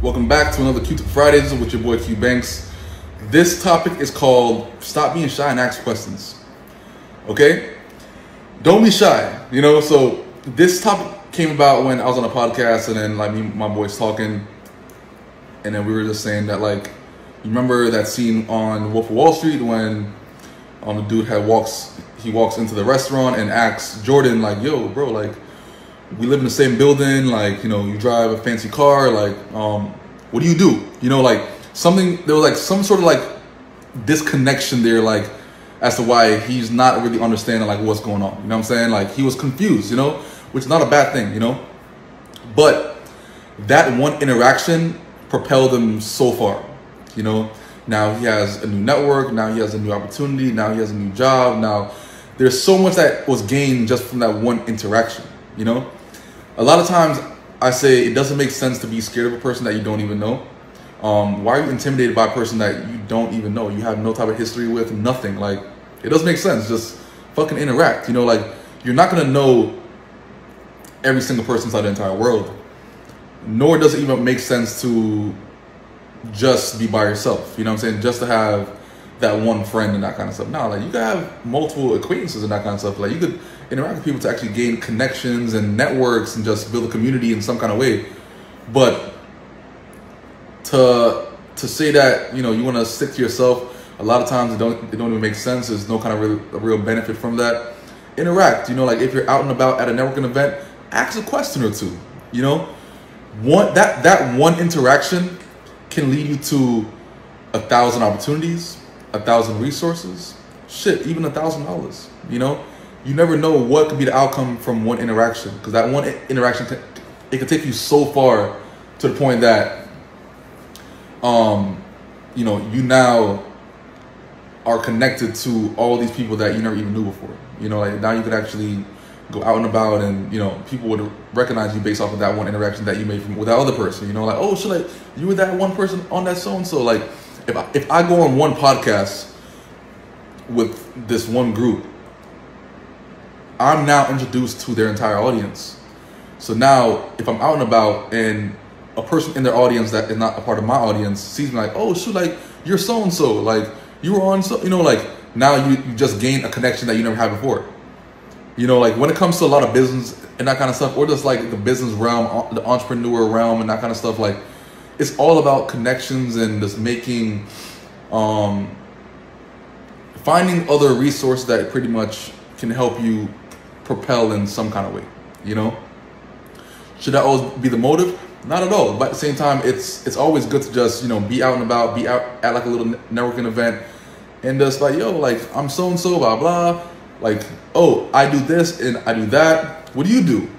Welcome back to another Q-Tip Fridays with your boy Q Banks. This topic is called Stop Being Shy and Ask Questions. Okay? Don't be shy. So this topic came about when I was on a podcast and then me and my boys talking, and then we were just saying that you remember that scene on Wolf of Wall Street when the dude walks into the restaurant and asks Jordan yo bro, we live in the same building, you drive a fancy car, what do you do? There was some sort of disconnection there, as to why he's not really understanding what's going on. You know what I'm saying? He was confused, which is not a bad thing, But that one interaction propelled him so far, Now he has a new network, now he has a new opportunity, now he has a new job. Now there's so much that was gained just from that one interaction, A lot of times I say it doesn't make sense to be scared of a person that you don't even know. Why are you intimidated by a person that you don't even know? You have no type of history with, nothing. It doesn't make sense. Just fucking interact. You're not gonna know every single person inside the entire world. Nor does it even make sense to just be by yourself. You know what I'm saying? Just to have that one friend and that kind of stuff. No, you could have multiple acquaintances and that kind of stuff. You could interact with people to actually gain connections and networks and just build a community in some kind of way. But to say that you want to stick to yourself, a lot of times it don't even make sense. There's no kind of real benefit from that. Interact. If you're out and about at a networking event, ask a question or two. That one interaction can lead you to 1,000 opportunities, 1,000 resources, even $1,000. You never know what could be the outcome from one interaction, because that one interaction it could take you so far to the point that you now are connected to all these people that you never even knew before. Now you could actually go out and about, and people would recognize you based off of that one interaction that you made with that other person. Oh shit, you were that one person on that so and so. If I go on one podcast with this one group, I'm now introduced to their entire audience. So now if I'm out and about and a person in their audience that is not a part of my audience sees me oh shoot, you're so and so, you were on so, now you just gain a connection that you never had before. When it comes to a lot of business and that kind of stuff, or just the business realm, the entrepreneur realm and that kind of stuff, it's all about connections and just making, finding other resources that pretty much can help you propel in some kind of way, Should that always be the motive? Not at all. But at the same time, it's always good to just, be out and about, be out at a little networking event and just I'm so and so, blah, blah. Oh, I do this and I do that. What do you do?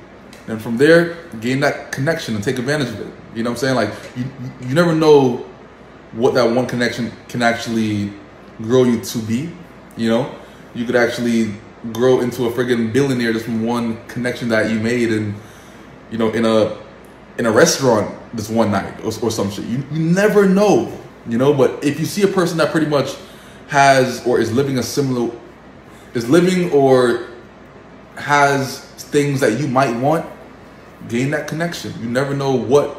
And from there, gain that connection and take advantage of it. You know what I'm saying? You never know what that one connection can actually grow you to be. You could actually grow into a friggin' billionaire just from one connection that you made in a restaurant this one night or some shit. You never know, But if you see a person that pretty much has or is living or has things that you might want, gain that connection. You never know what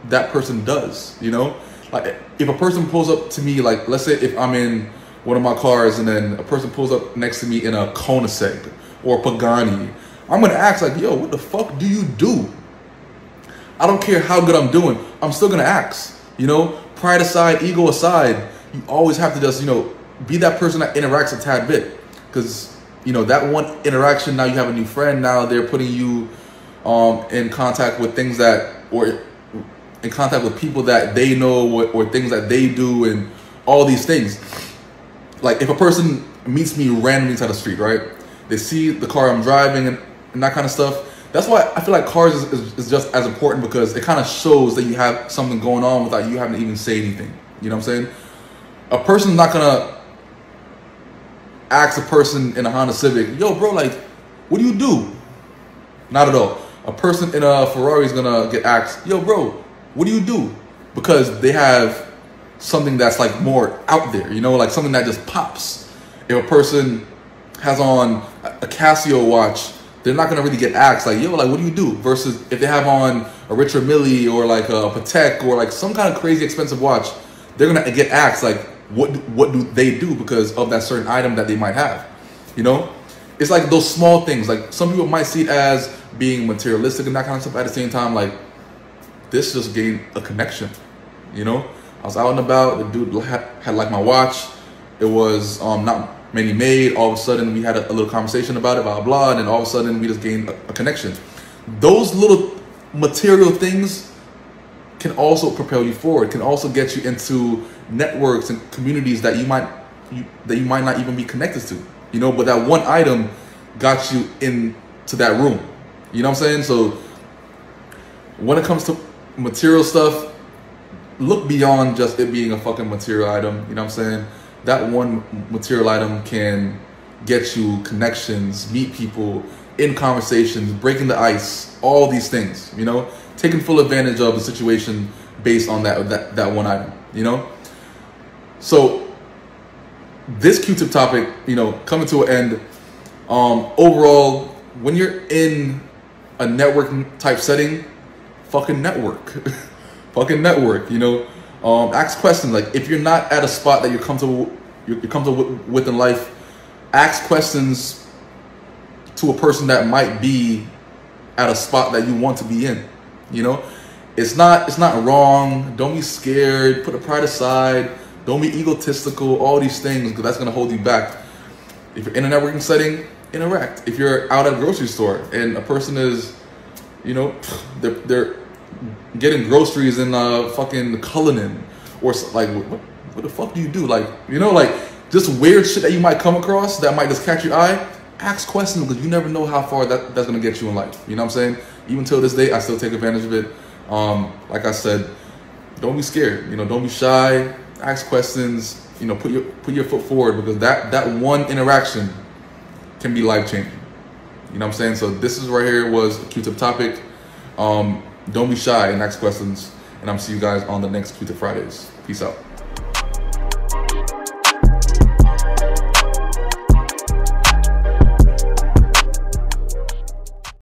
that person does, if a person pulls up to me, let's say if I'm in one of my cars and then a person pulls up next to me in a Koenigsegg or a Pagani, I'm gonna ask yo, what the fuck do you do? I don't care how good I'm doing, I'm still gonna ask. Pride aside, ego aside, you always have to just be that person that interacts a tad bit. Because, that one interaction, now you have a new friend. Now they're putting you in contact with things or in contact with people that they know or things that they do and all these things. If a person meets me randomly inside the street, right? They see the car I'm driving and that kind of stuff. That's why I feel like cars is just as important, because it kind of shows that you have something going on without you having to even say anything. You know what I'm saying? A person's not going to ask a person in a Honda Civic, yo bro, what do you do? Not at all. A person in a Ferrari is gonna get asked, yo bro, what do you do? Because they have something that's more out there, something that just pops. If a person has on a Casio watch, they're not gonna really get asked yo, what do you do? Versus if they have on a Richard Mille or like a Patek or like some kind of crazy expensive watch, they're gonna get asked like, what do they do because of that certain item that they might have, you know? It's like those small things. Like some people might see it as being materialistic and that kind of stuff. At the same time, like this just gained a connection, you know? I was out and about, the dude had like my watch. It was not many made. All of a sudden we had a little conversation about it, blah, blah, and then all of a sudden we just gained a connection. Those little material things can also propel you forward, can also get you into networks and communities that you might not even be connected to, you know, but that one item got you into that room. You know what I'm saying? So when it comes to material stuff, look beyond just it being a fucking material item. You know what I'm saying? That one material item can get you connections, meet people, in conversations, breaking the ice, all these things, you know, taking full advantage of the situation based on that one item, you know? So this Q-tip topic, you know, coming to an end, overall, when you're in a networking type setting, fucking network. Fucking network, you know. Ask questions. Like if you're not at a spot that you're comfortable with in life, ask questions to a person that might be at a spot that you want to be in. You know, it's not wrong. Don't be scared. Put the pride aside. Don't be egotistical. All these things, because that's gonna hold you back. If you're in a networking setting, interact. If you're out at a grocery store and a person is, you know, they're getting groceries in fucking Cullinan or like what the fuck do you do? Like, you know, like just weird shit that you might come across that might just catch your eye. Ask questions because you never know how far that's gonna get you in life. You know what I'm saying? Even till this day, I still take advantage of it. Like I said, don't be scared. You know, don't be shy. Ask questions. You know, put your foot forward because that one interaction can be life changing. You know what I'm saying? So this is right here was a Q-tip topic. Don't be shy and ask questions. And I'm see you guys on the next Q-tip Fridays. Peace out.